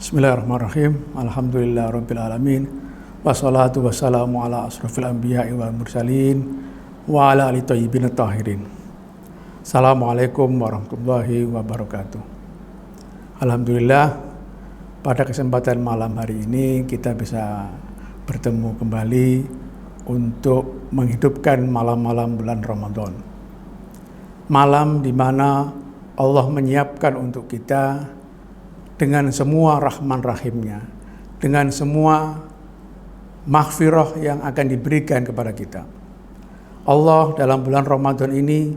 Bismillahirrahmanirrahim. Alhamdulillahirrabbilalamin. Wassalatu wassalamu ala asrafil anbiya'i wal mursalin wa ala ali thayyibin tahirin. Assalamualaikum warahmatullahi wabarakatuh. Alhamdulillah, pada kesempatan malam hari ini kita bisa bertemu kembali untuk menghidupkan malam-malam bulan Ramadan. Malam di mana Allah menyiapkan untuk kita dengan semua rahman rahimnya, dengan semua maghfirah yang akan diberikan kepada kita. Allah dalam bulan Ramadan ini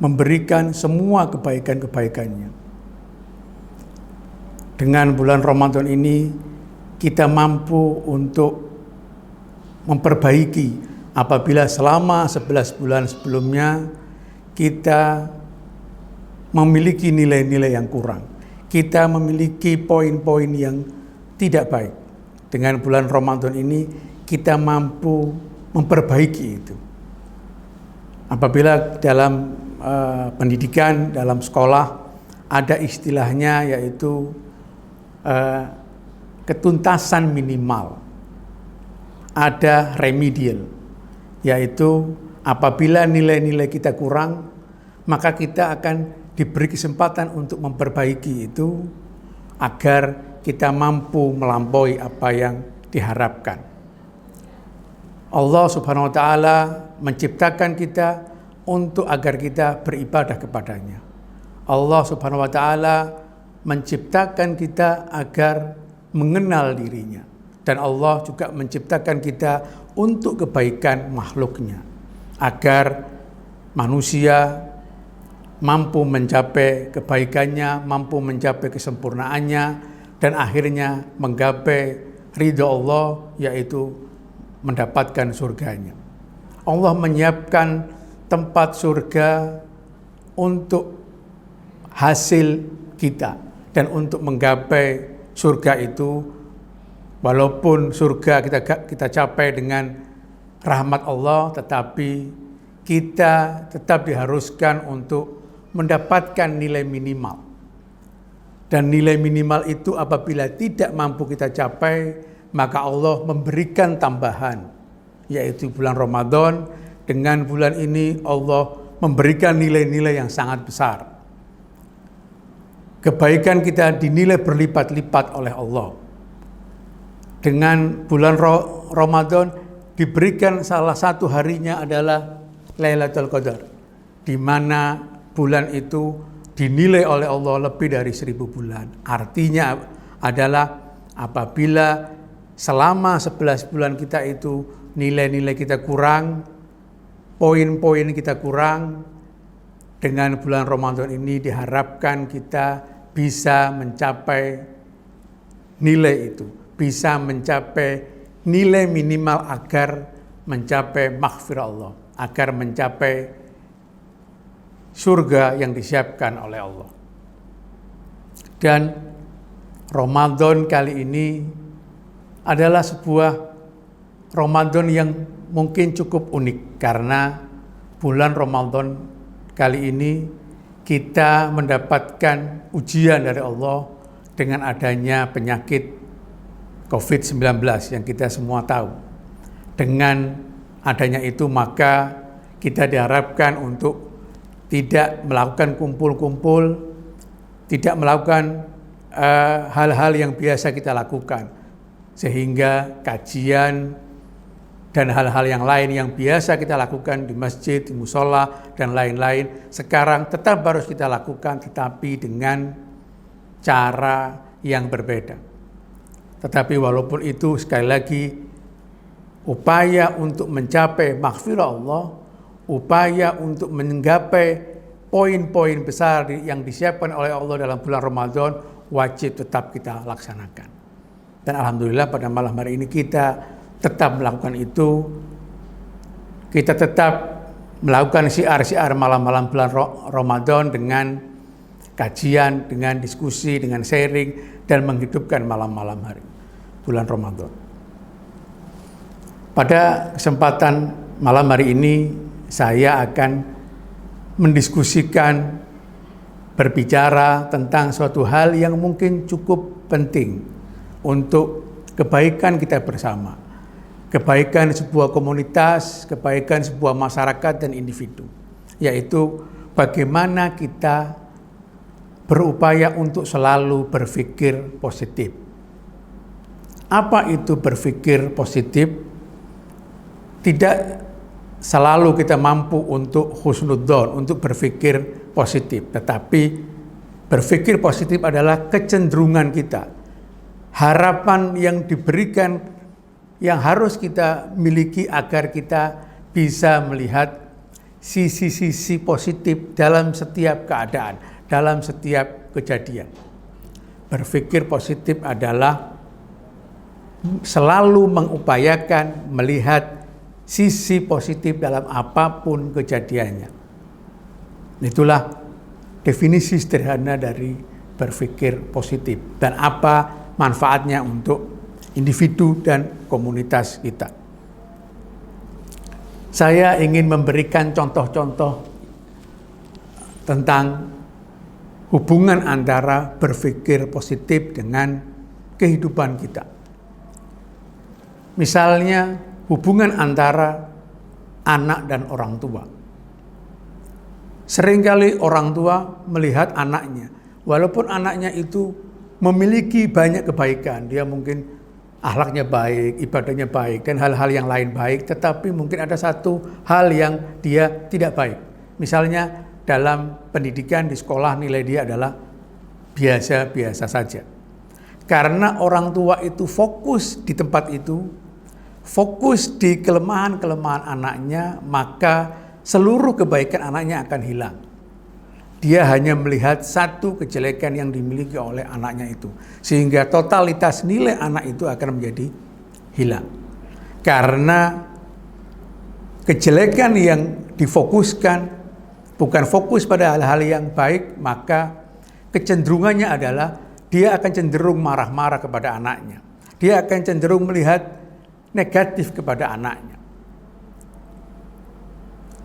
memberikan semua kebaikan-kebaikannya. Dengan bulan Ramadan ini kita mampu untuk memperbaiki apabila selama 11 bulan sebelumnya kita memiliki nilai-nilai yang kurang. Kita memiliki poin-poin yang tidak baik. Dengan bulan Ramadan ini kita mampu memperbaiki itu. Apabila dalam pendidikan, dalam sekolah ada istilahnya yaitu ketuntasan minimal. Ada remedial, yaitu apabila nilai-nilai kita kurang, maka kita akan diberi kesempatan untuk memperbaiki itu agar kita mampu melampaui apa yang diharapkan. Allah Subhanahu wa taala menciptakan kita untuk agar kita beribadah kepadanya. Allah Subhanahu wa taala menciptakan kita agar mengenal dirinya, dan Allah juga menciptakan kita untuk kebaikan makhluknya, agar manusia mampu mencapai kebaikannya, mampu mencapai kesempurnaannya, dan akhirnya menggapai ridha Allah, yaitu mendapatkan surganya. Allah menyiapkan tempat surga untuk hasil kita, dan untuk menggapai surga itu, walaupun surga kita capai dengan rahmat Allah, tetapi kita tetap diharuskan untuk mendapatkan nilai minimal. Dan nilai minimal itu apabila tidak mampu kita capai, maka Allah memberikan tambahan, yaitu bulan Ramadan. Dengan bulan ini Allah memberikan nilai-nilai yang sangat besar. Kebaikan kita dinilai berlipat-lipat oleh Allah. Dengan bulan Ramadan diberikan salah satu harinya adalah Lailatul Qadar, di mana bulan itu dinilai oleh Allah lebih dari 1000 bulan. Artinya adalah apabila selama 11 bulan kita itu nilai-nilai kita kurang, poin-poin kita kurang, dengan bulan Ramadan ini diharapkan kita bisa mencapai nilai itu, bisa mencapai nilai minimal agar mencapai maghfirah Allah, agar mencapai surga yang disiapkan oleh Allah. Dan Ramadan kali ini adalah sebuah Ramadan yang mungkin cukup unik, karena bulan Ramadan kali ini kita mendapatkan ujian dari Allah dengan adanya penyakit COVID-19 yang kita semua tahu. Dengan adanya itu maka kita diharapkan untuk tidak melakukan kumpul-kumpul, tidak melakukan hal-hal yang biasa kita lakukan, sehingga kajian dan hal-hal yang lain yang biasa kita lakukan di masjid, di musola, dan lain-lain, sekarang tetap harus kita lakukan, tetapi dengan cara yang berbeda. Tetapi walaupun itu, sekali lagi, upaya untuk mencapai maghfirah Allah, upaya untuk menggapai poin-poin besar yang disiapkan oleh Allah dalam bulan Ramadan wajib tetap kita laksanakan. Dan alhamdulillah pada malam hari ini kita tetap melakukan itu. Kita tetap melakukan syiar-syiar malam-malam bulan Ramadan dengan kajian, dengan diskusi, dengan sharing, dan menghidupkan malam-malam hari bulan Ramadan. Pada kesempatan malam hari ini saya akan mendiskusikan berbicara tentang suatu hal yang mungkin cukup penting untuk kebaikan kita bersama, kebaikan sebuah komunitas, kebaikan sebuah masyarakat dan individu, yaitu bagaimana kita berupaya untuk selalu berpikir positif. Apa itu berpikir positif? Tidak selalu kita mampu untuk husnudzon, untuk berpikir positif, tetapi berpikir positif adalah kecenderungan kita, harapan yang diberikan, yang harus kita miliki agar kita bisa melihat sisi-sisi positif dalam setiap keadaan, dalam setiap kejadian. Berpikir positif adalah selalu mengupayakan melihat sisi positif dalam apapun kejadiannya. Itulah definisi sederhana dari berpikir positif dan apa manfaatnya untuk individu dan komunitas kita. Saya ingin memberikan contoh-contoh tentang hubungan antara berpikir positif dengan kehidupan kita. Misalnya hubungan antara anak dan orang tua. Seringkali orang tua melihat anaknya, walaupun anaknya itu memiliki banyak kebaikan, dia mungkin akhlaknya baik, ibadahnya baik, dan hal-hal yang lain baik, tetapi mungkin ada satu hal yang dia tidak baik. Misalnya dalam pendidikan di sekolah nilai dia adalah biasa-biasa saja. Karena orang tua itu fokus di tempat itu, fokus di kelemahan-kelemahan anaknya, maka seluruh kebaikan anaknya akan hilang. Dia hanya melihat satu kejelekan yang dimiliki oleh anaknya itu, sehingga totalitas nilai anak itu akan menjadi hilang. Karena kejelekan yang difokuskan bukan fokus pada hal-hal yang baik, maka kecenderungannya adalah dia akan cenderung marah-marah kepada anaknya. Dia akan cenderung melihat negatif kepada anaknya.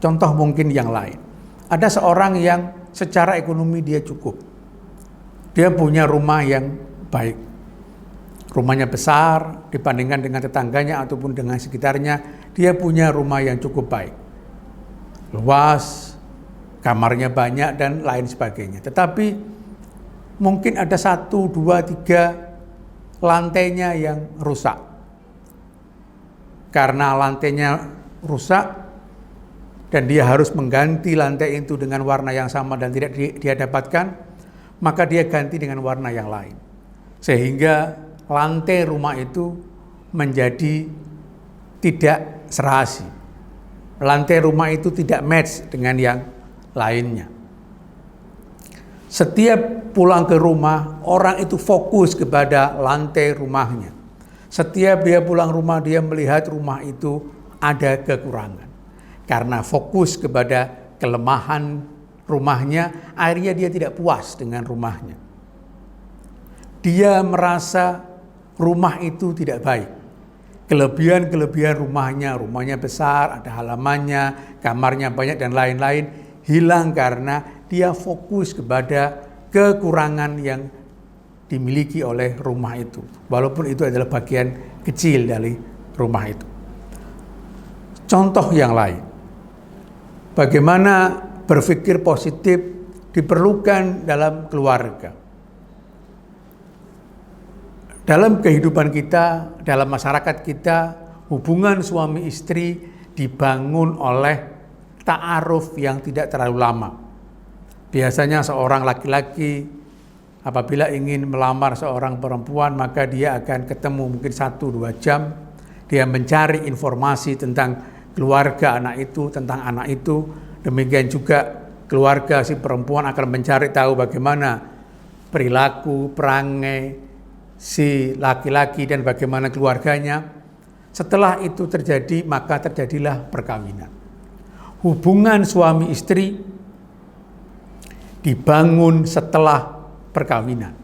Contoh mungkin yang lain. Ada seorang yang secara ekonomi dia cukup. Dia punya rumah yang baik. Rumahnya besar dibandingkan dengan tetangganya ataupun dengan sekitarnya. Dia punya rumah yang cukup baik. Luas, kamarnya banyak dan lain sebagainya. Tetapi mungkin ada 1, 2, 3 lantainya yang rusak. Karena lantainya rusak dan dia harus mengganti lantai itu dengan warna yang sama dan tidak dia dapatkan, maka dia ganti dengan warna yang lain. Sehingga lantai rumah itu menjadi tidak serasi. Lantai rumah itu tidak match dengan yang lainnya. Setiap pulang ke rumah, orang itu fokus kepada lantai rumahnya. Setiap dia pulang rumah, dia melihat rumah itu ada kekurangan. Karena fokus kepada kelemahan rumahnya, akhirnya dia tidak puas dengan rumahnya. Dia merasa rumah itu tidak baik. Kelebihan-kelebihan rumahnya besar, ada halamannya, kamarnya banyak dan lain-lain, hilang karena dia fokus kepada kekurangan yang dimiliki oleh rumah itu, walaupun itu adalah bagian kecil dari rumah itu. Contoh yang lain, bagaimana berpikir positif diperlukan dalam keluarga. Dalam kehidupan kita, dalam masyarakat kita, hubungan suami istri dibangun oleh ta'aruf yang tidak terlalu lama. Biasanya seorang laki-laki apabila ingin melamar seorang perempuan, maka dia akan ketemu mungkin 1-2 jam. Dia mencari informasi tentang keluarga anak itu, tentang anak itu. Demikian juga keluarga si perempuan akan mencari tahu bagaimana perilaku, perangai si laki-laki dan bagaimana keluarganya. Setelah itu terjadi, maka terjadilah perkawinan. Hubungan suami istri dibangun setelah perkawinan.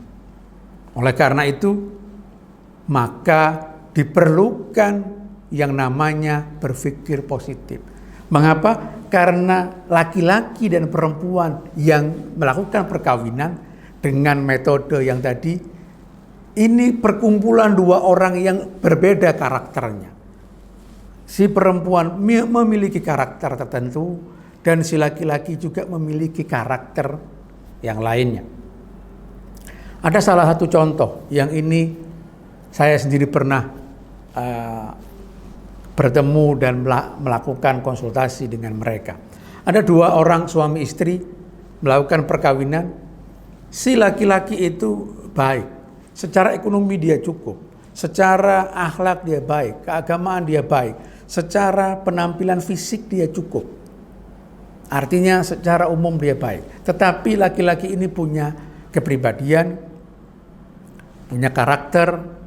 Oleh karena itu, maka diperlukan yang namanya berpikir positif. Mengapa? Karena laki-laki dan perempuan yang melakukan perkawinan dengan metode yang tadi, ini perkumpulan dua orang yang berbeda karakternya. Si perempuan memiliki karakter tertentu dan si laki-laki juga memiliki karakter yang lainnya. Ada salah satu contoh yang ini saya sendiri pernah bertemu dan melakukan konsultasi dengan mereka. Ada dua orang suami istri melakukan perkawinan. Si laki-laki itu baik, secara ekonomi dia cukup, secara akhlak dia baik, keagamaan dia baik, secara penampilan fisik dia cukup. Artinya secara umum dia baik. Tetapi laki-laki ini punya kepribadian, punya karakter,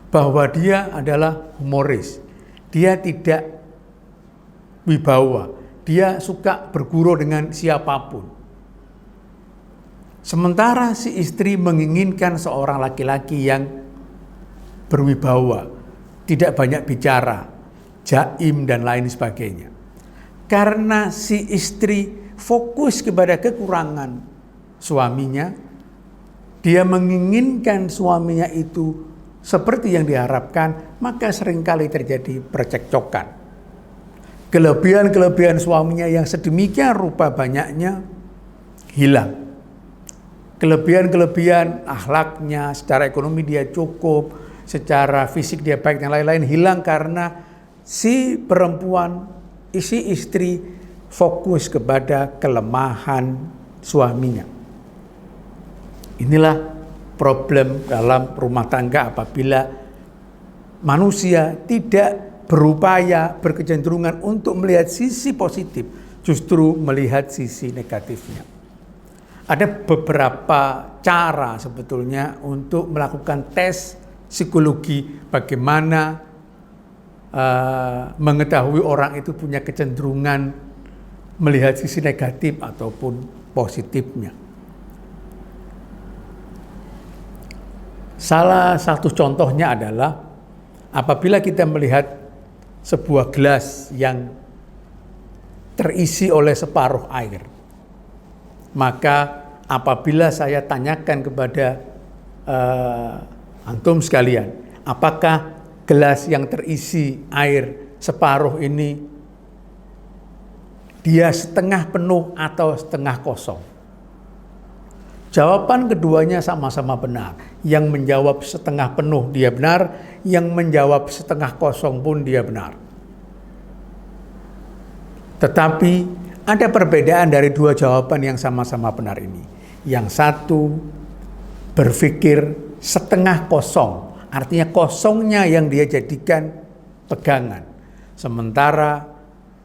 bahwa dia adalah humoris. Dia tidak wibawa. Dia suka bergurau dengan siapapun. Sementara si istri menginginkan seorang laki-laki yang berwibawa, tidak banyak bicara, jaim dan lain sebagainya. Karena si istri fokus kepada kekurangan suaminya, dia menginginkan suaminya itu seperti yang diharapkan, maka seringkali terjadi percekcokan. Kelebihan-kelebihan suaminya yang sedemikian rupa banyaknya hilang. Kelebihan-kelebihan akhlaknya, secara ekonomi dia cukup, secara fisik dia baik dan lain-lain hilang karena si perempuan, si istri fokus kepada kelemahan suaminya. Inilah problem dalam rumah tangga apabila manusia tidak berupaya, berkecenderungan untuk melihat sisi positif, justru melihat sisi negatifnya. Ada beberapa cara sebetulnya untuk melakukan tes psikologi bagaimana mengetahui orang itu punya kecenderungan melihat sisi negatif ataupun positifnya. Salah satu contohnya adalah apabila kita melihat sebuah gelas yang terisi oleh separuh air, maka apabila saya tanyakan kepada antum sekalian, apakah gelas yang terisi air separuh ini dia setengah penuh atau setengah kosong? Jawaban keduanya sama-sama benar. Yang menjawab setengah penuh dia benar, yang menjawab setengah kosong pun dia benar. Tetapi ada perbedaan dari dua jawaban yang sama-sama benar ini. Yang satu berpikir setengah kosong, artinya kosongnya yang dia jadikan pegangan. Sementara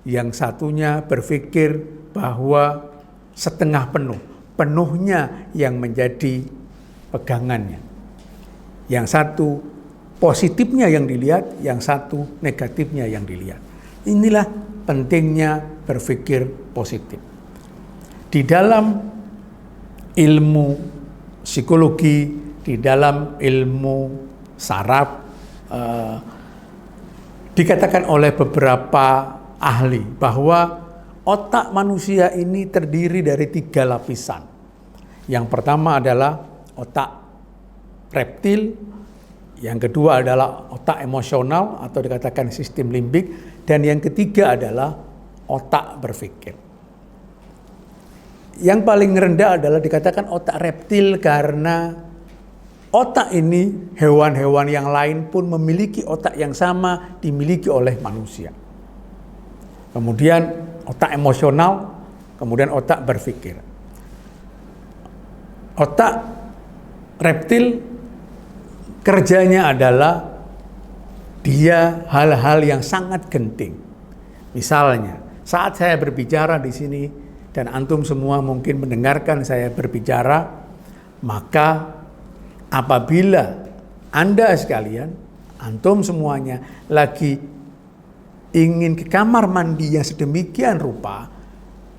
yang satunya berpikir bahwa setengah penuh, penuhnya yang menjadi pegangannya. Yang satu positifnya yang dilihat, yang satu negatifnya yang dilihat. Inilah pentingnya berpikir positif. Di dalam ilmu psikologi, di dalam ilmu saraf, dikatakan oleh beberapa ahli bahwa otak manusia ini terdiri dari 3 lapisan. Yang pertama adalah otak reptil, yang kedua adalah otak emosional atau dikatakan sistem limbik, dan yang ketiga adalah otak berpikir. Yang paling rendah adalah dikatakan otak reptil karena otak ini hewan-hewan yang lain pun memiliki otak yang sama dimiliki oleh manusia. Kemudian otak emosional, kemudian otak berpikir. Otak reptil kerjanya adalah dia hal-hal yang sangat genting. Misalnya, saat saya berbicara di sini dan antum semua mungkin mendengarkan saya berbicara, maka apabila Anda sekalian, antum semuanya lagi ingin ke kamar mandi yang sedemikian rupa,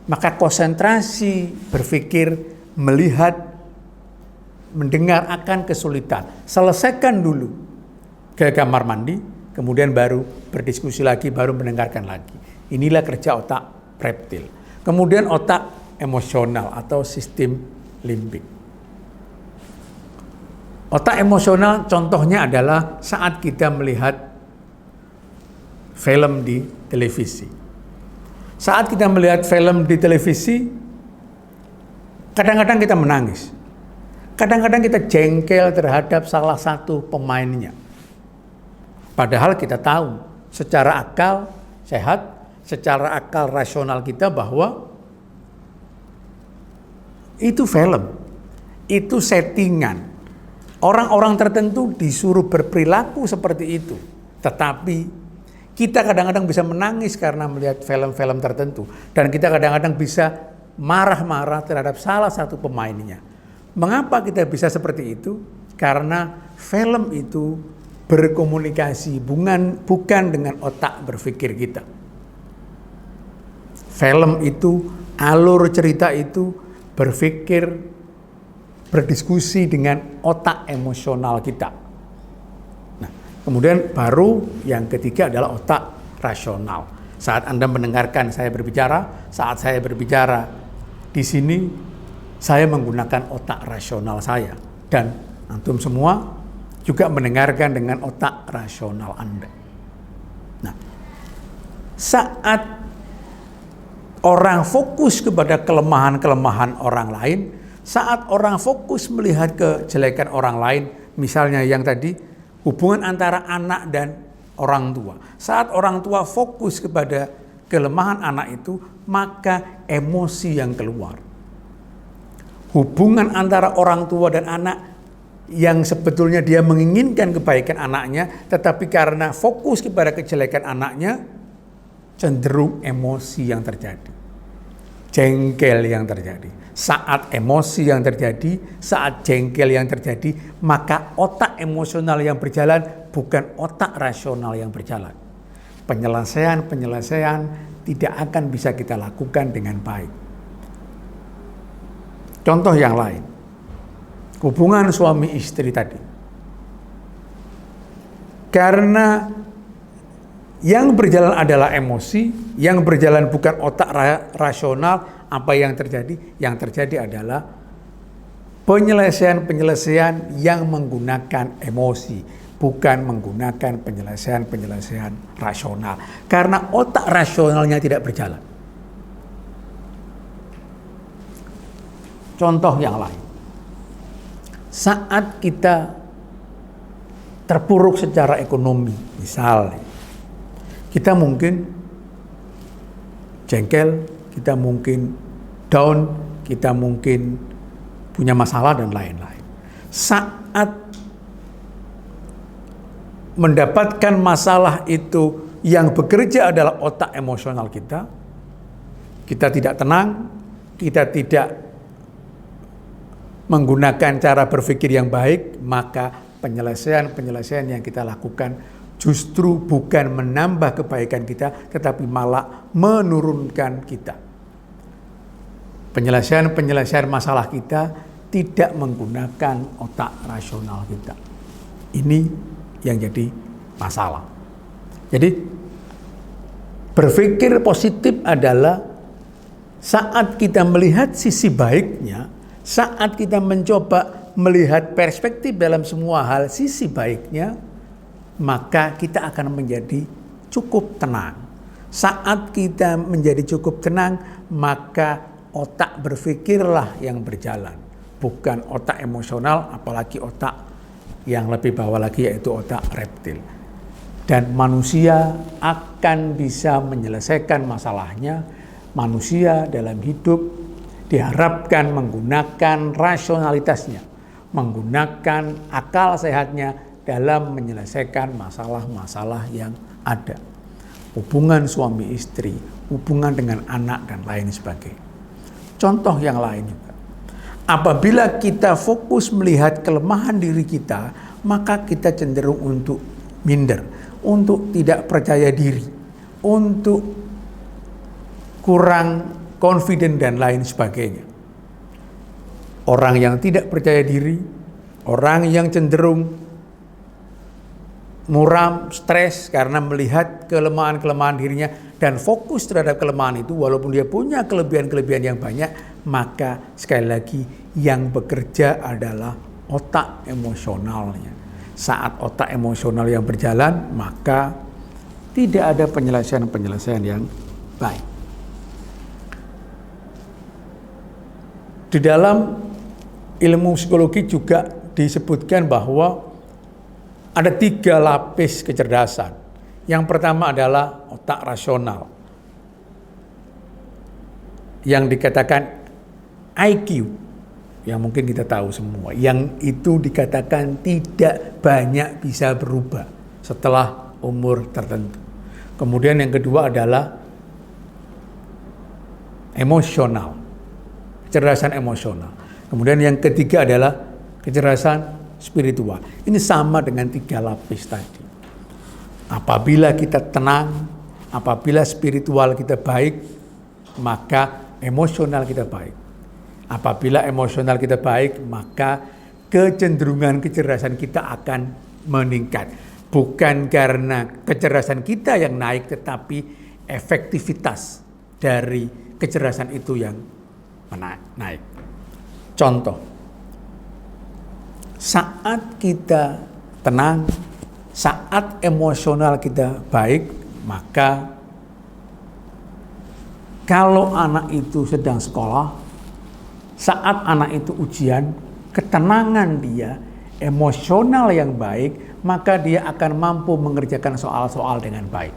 maka konsentrasi berpikir, melihat, mendengar akan kesulitan. Selesaikan dulu ke kamar mandi, kemudian baru berdiskusi lagi, baru mendengarkan lagi. Inilah kerja otak reptil. Kemudian otak emosional atau sistem limbik. Otak emosional contohnya adalah saat kita melihat film di televisi. Saat kita melihat film di televisi, kadang-kadang kita menangis. Kadang-kadang kita jengkel terhadap salah satu pemainnya. Padahal kita tahu secara akal sehat, secara akal rasional kita bahwa itu film, itu settingan. Orang-orang tertentu disuruh berperilaku seperti itu. Tetapi kita kadang-kadang bisa menangis karena melihat film-film tertentu. Dan kita kadang-kadang bisa marah-marah terhadap salah satu pemainnya. Mengapa kita bisa seperti itu? Karena film itu berkomunikasi bukan dengan otak berpikir kita. Film itu, alur cerita itu berpikir, berdiskusi dengan otak emosional kita. Nah, kemudian baru yang ketiga adalah otak rasional. Saat Anda mendengarkan saya berbicara, saat saya berbicara di sini, saya menggunakan otak rasional saya. Dan antum semua juga mendengarkan dengan otak rasional Anda. Nah, saat orang fokus kepada kelemahan-kelemahan orang lain, saat orang fokus melihat kejelekan orang lain, misalnya yang tadi, hubungan antara anak dan orang tua. Saat orang tua fokus kepada kelemahan anak itu, maka emosi yang keluar. Hubungan antara orang tua dan anak yang sebetulnya dia menginginkan kebaikan anaknya, tetapi karena fokus kepada kejelekan anaknya, cenderung emosi yang terjadi. Jengkel yang terjadi. Saat emosi yang terjadi, saat jengkel yang terjadi, maka otak emosional yang berjalan bukan otak rasional yang berjalan. Penyelesaian tidak akan bisa kita lakukan dengan baik. Contoh yang lain, hubungan suami istri tadi. Karena yang berjalan adalah emosi, yang berjalan bukan otak rasional, apa yang terjadi? Yang terjadi adalah penyelesaian yang menggunakan emosi, bukan menggunakan penyelesaian rasional. Karena otak rasionalnya tidak berjalan. Contoh yang lain, saat kita terpuruk secara ekonomi, misalnya, kita mungkin jengkel, kita mungkin down, kita mungkin punya masalah dan lain-lain. Saat mendapatkan masalah itu yang bekerja adalah otak emosional kita tidak tenang, kita tidak menggunakan cara berpikir yang baik, maka penyelesaian yang kita lakukan justru bukan menambah kebaikan kita, tetapi malah menurunkan kita. Penyelesaian masalah kita tidak menggunakan otak rasional kita. Ini yang jadi masalah. Jadi berpikir positif adalah saat kita melihat sisi baiknya, saat kita mencoba melihat perspektif dalam semua hal sisi baiknya, maka kita akan menjadi cukup tenang. Saat kita menjadi cukup tenang, maka otak berpikirlah yang berjalan, bukan otak emosional, apalagi otak yang lebih bawah lagi yaitu otak reptil. Dan manusia akan bisa menyelesaikan masalahnya. Manusia dalam hidup diharapkan menggunakan rasionalitasnya, menggunakan akal sehatnya dalam menyelesaikan masalah-masalah yang ada. Hubungan suami istri, hubungan dengan anak dan lain sebagainya. Contoh yang lain juga. Apabila kita fokus melihat kelemahan diri kita, maka kita cenderung untuk minder, untuk tidak percaya diri, untuk kurang confident dan lain sebagainya. Orang yang tidak percaya diri, orang yang cenderung muram, stres karena melihat kelemahan-kelemahan dirinya dan fokus terhadap kelemahan itu, walaupun dia punya kelebihan-kelebihan yang banyak, maka sekali lagi yang bekerja adalah otak emosionalnya. Saat otak emosional yang berjalan, maka tidak ada penyelesaian-penyelesaian yang baik. Di dalam ilmu psikologi juga disebutkan bahwa ada 3 lapis kecerdasan. Yang pertama adalah otak rasional, yang dikatakan IQ, yang mungkin kita tahu semua, yang itu dikatakan tidak banyak bisa berubah setelah umur tertentu. Kemudian yang kedua adalah emosional, kecerdasan emosional. Kemudian yang ketiga adalah kecerdasan spiritual. Ini sama dengan 3 lapis tadi. Apabila kita tenang, apabila spiritual kita baik, maka emosional kita baik. Apabila emosional kita baik, maka kecenderungan kecerdasan kita akan meningkat. Bukan karena kecerdasan kita yang naik, tetapi efektivitas dari kecerdasan itu yang naik. Contoh, saat kita tenang, saat emosional kita baik, maka kalau anak itu sedang sekolah, saat anak itu ujian, ketenangan dia, emosional yang baik, maka dia akan mampu mengerjakan soal-soal dengan baik.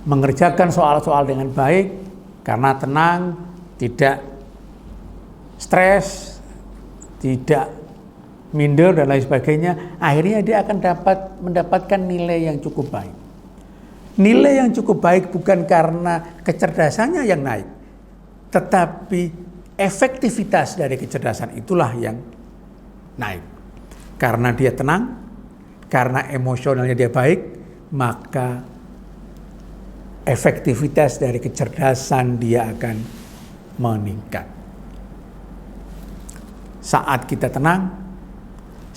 Mengerjakan soal-soal dengan baik karena tenang, tidak stres, tidak minder dan lain sebagainya, akhirnya dia akan mendapatkan nilai yang cukup baik. Nilai yang cukup baik bukan karena kecerdasannya yang naik, tetapi efektivitas dari kecerdasan itulah yang naik. Karena dia tenang, karena emosionalnya dia baik, maka efektivitas dari kecerdasan dia akan meningkat. Saat kita tenang,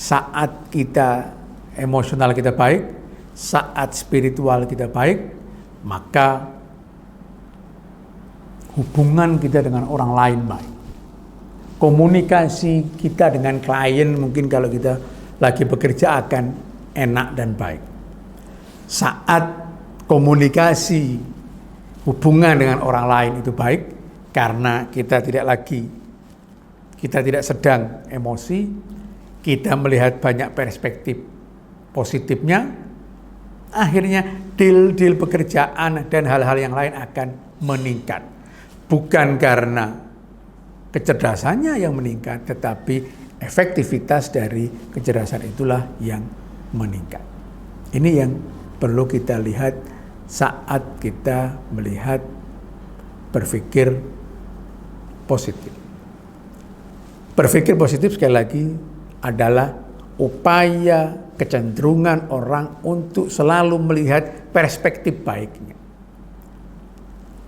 saat kita emosional kita baik, saat spiritual kita baik, maka hubungan kita dengan orang lain baik. Komunikasi kita dengan klien mungkin kalau kita lagi bekerja akan enak dan baik. Saat komunikasi hubungan dengan orang lain itu baik, karena kita tidak sedang emosi, kita melihat banyak perspektif positifnya, akhirnya deal-deal pekerjaan dan hal-hal yang lain akan meningkat. Bukan karena kecerdasannya yang meningkat, tetapi efektivitas dari kecerdasan itulah yang meningkat. Ini yang perlu kita lihat saat kita melihat berpikir positif. Berpikir positif sekali lagi adalah upaya kecenderungan orang untuk selalu melihat perspektif baiknya.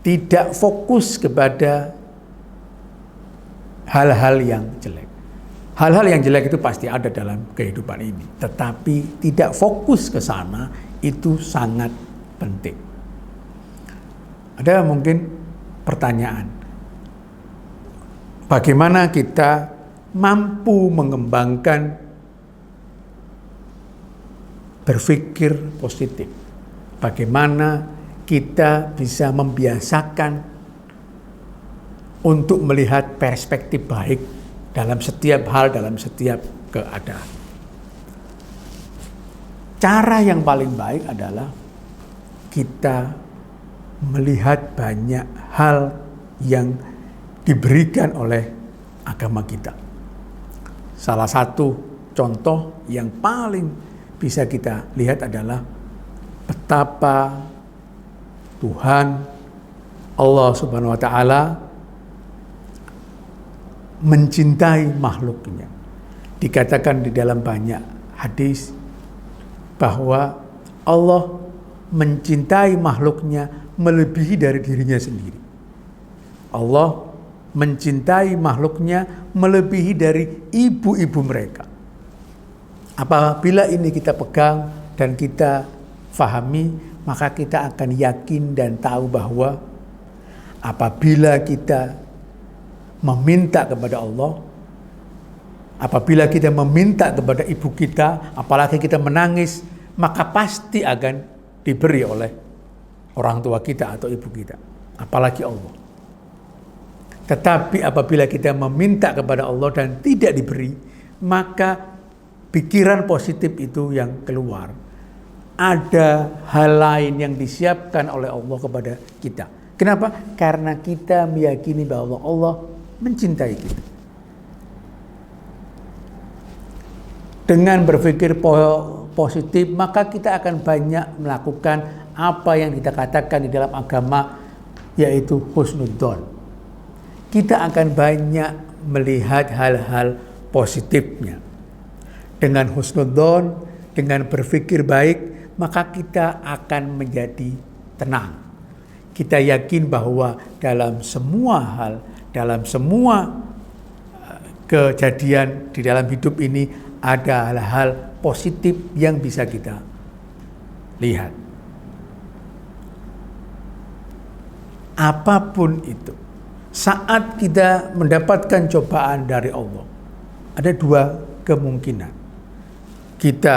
Tidak fokus kepada hal-hal yang jelek. Hal-hal yang jelek itu pasti ada dalam kehidupan ini, tetapi tidak fokus ke sana itu sangat penting. Ada mungkin pertanyaan, bagaimana kita mampu mengembangkan berpikir positif? Bagaimana kita bisa membiasakan untuk melihat perspektif baik dalam setiap hal, dalam setiap keadaan? Cara yang paling baik adalah kita melihat banyak hal yang diberikan oleh agama kita. Salah satu contoh yang paling bisa kita lihat adalah betapa Tuhan Allah Subhanahu wa Ta'ala mencintai makhluknya. Dikatakan di dalam banyak hadis bahwa Allah mencintai makhluknya melebihi dari dirinya sendiri. Allah mencintai makhluknya melebihi dari ibu-ibu mereka. Apabila ini kita pegang dan kita fahami, maka kita akan yakin dan tahu bahwa apabila kita meminta kepada Allah, apabila kita meminta kepada ibu kita, apalagi kita menangis, maka pasti akan diberi oleh orang tua kita atau ibu kita, apalagi Allah. Tetapi apabila kita meminta kepada Allah dan tidak diberi, maka pikiran positif itu yang keluar. Ada hal lain yang disiapkan oleh Allah kepada kita. Kenapa? Karena kita meyakini bahwa Allah mencintai kita. Dengan berpikir positif, maka kita akan banyak melakukan apa yang kita katakan di dalam agama, yaitu husnudzon. Kita akan banyak melihat hal-hal positifnya. Dengan husnudzon, dengan berpikir baik, maka kita akan menjadi tenang. Kita yakin bahwa dalam semua hal, dalam semua kejadian di dalam hidup ini ada hal-hal positif yang bisa kita lihat. Apapun itu, saat kita mendapatkan cobaan dari Allah, ada dua kemungkinan. Kita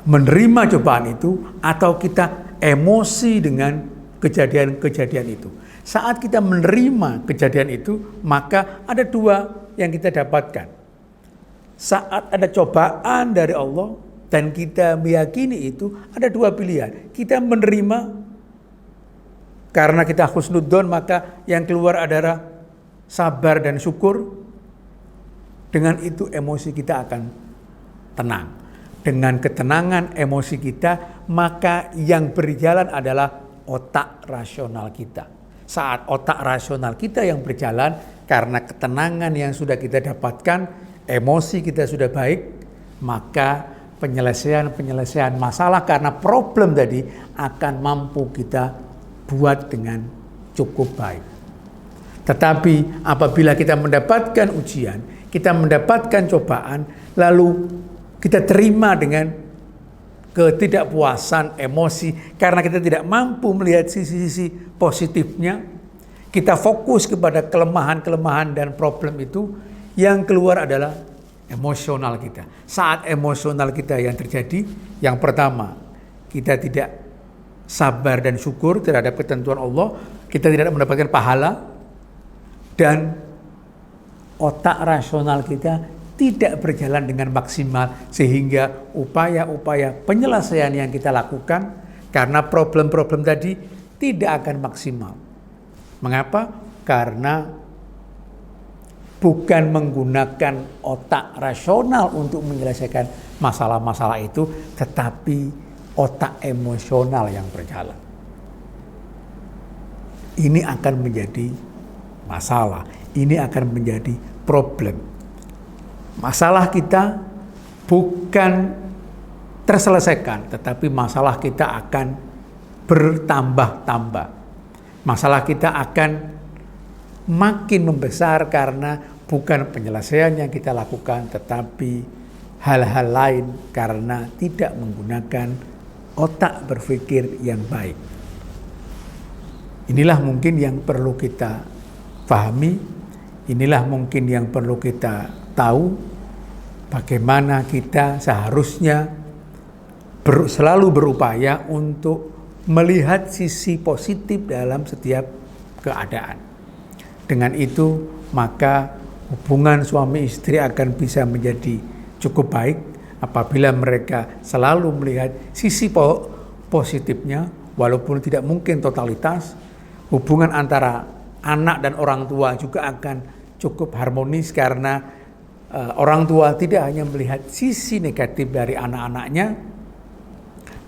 menerima cobaan itu atau kita emosi dengan kejadian-kejadian itu. Saat kita menerima kejadian itu, maka ada dua yang kita dapatkan. Saat ada cobaan dari Allah dan kita meyakini itu, ada dua pilihan. Kita menerima karena kita husnudzon, maka yang keluar adalah sabar dan syukur. Dengan itu emosi kita akan tenang. Dengan ketenangan emosi kita, maka yang berjalan adalah otak rasional kita. Saat otak rasional kita yang berjalan, karena ketenangan yang sudah kita dapatkan, emosi kita sudah baik, maka penyelesaian masalah karena problem tadi akan mampu kita buat dengan cukup baik. Tetapi apabila kita mendapatkan ujian, kita mendapatkan cobaan, lalu kita terima dengan ketidakpuasan emosi karena kita tidak mampu melihat sisi-sisi positifnya, kita fokus kepada kelemahan-kelemahan dan problem itu, yang keluar adalah emosional kita. Saat emosional kita yang terjadi, yang pertama, kita tidak sabar dan syukur terhadap ketentuan Allah, kita tidak mendapatkan pahala, dan otak rasional kita tidak berjalan dengan maksimal, sehingga upaya-upaya penyelesaian yang kita lakukan karena problem-problem tadi tidak akan maksimal. Mengapa? Karena bukan menggunakan otak rasional untuk menyelesaikan masalah-masalah itu, tetapi otak emosional yang berjalan. Ini akan menjadi masalah, ini akan menjadi problem. Masalah kita bukan terselesaikan, tetapi masalah kita akan bertambah-tambah. Masalah kita akan makin membesar karena bukan penyelesaian yang kita lakukan, tetapi hal-hal lain karena tidak menggunakan otak berpikir yang baik. Inilah mungkin yang perlu kita pahami, inilah mungkin yang perlu kita tahu, bagaimana kita seharusnya selalu berupaya untuk melihat sisi positif dalam setiap keadaan. Dengan itu, maka hubungan suami istri akan bisa menjadi cukup baik apabila mereka selalu melihat sisi positifnya, walaupun tidak mungkin totalitas. Hubungan antara anak dan orang tua juga akan cukup harmonis karena orang tua tidak hanya melihat sisi negatif dari anak-anaknya,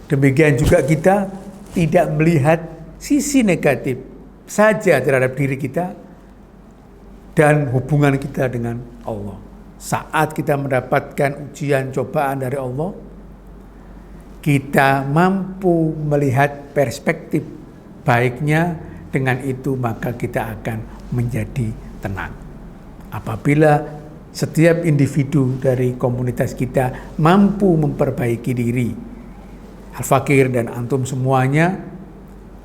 demikian juga kita tidak melihat sisi negatif saja terhadap diri kita dan hubungan kita dengan Allah. Saat kita mendapatkan ujian cobaan dari Allah, kita mampu melihat perspektif baiknya. Dengan itu maka kita akan menjadi tenang. Apabila setiap individu dari komunitas kita mampu memperbaiki diri, Al-Fakir dan antum semuanya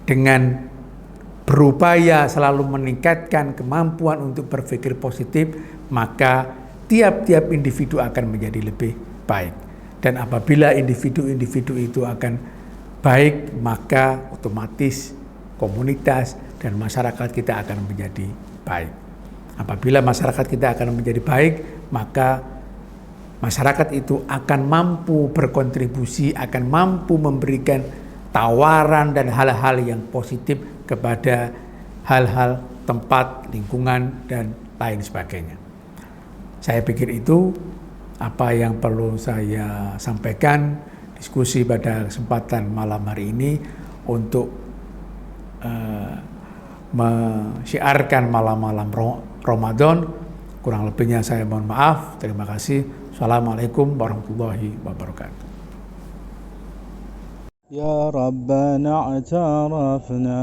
dengan berupaya selalu meningkatkan kemampuan untuk berpikir positif, maka tiap-tiap individu akan menjadi lebih baik. Dan apabila individu-individu itu akan baik, maka otomatis komunitas dan masyarakat kita akan menjadi baik. Apabila masyarakat kita akan menjadi baik, maka masyarakat itu akan mampu berkontribusi, akan mampu memberikan tawaran dan hal-hal yang positif kepada hal-hal tempat, lingkungan, dan lain sebagainya. Saya pikir itu apa yang perlu saya sampaikan diskusi pada kesempatan malam hari ini untuk mensyiarkan malam-malam Ramadan. Kurang lebihnya saya mohon maaf. Terima kasih. Assalamualaikum warahmatullahi wabarakatuh. يا ربنا اعترفنا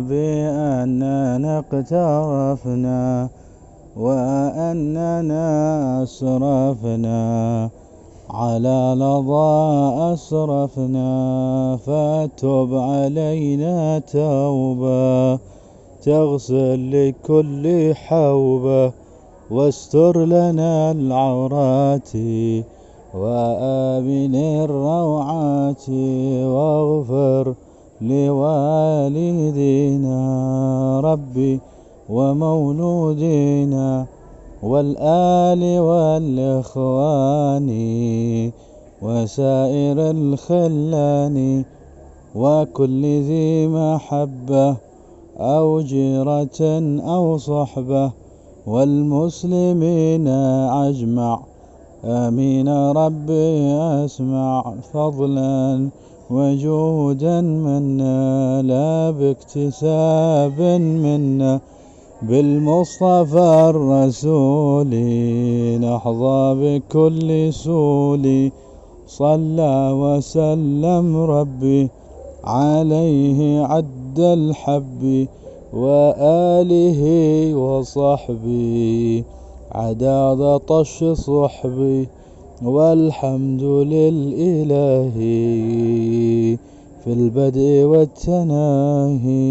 بأننا اقترفنا وأننا أسرفنا على لظى أسرفنا فتب علينا توبة تغسل لكل حوبة واستر لنا العورات وآمن الروعات واغفر لوالدينا ربي ومولودينا والآل والإخوان وسائر الخلان وكل ذي محبة أو جيرة أو صحبة والمسلمين أجمع آمين ربي أسمع فضلا وجودا منا لا باكتساب منا بالمصطفى الرسول نحظى بكل سول صلى وسلم ربي عليه عد الحب وآله وصحبه عداد طش صحبي والحمد للإله في البدء والتناهي.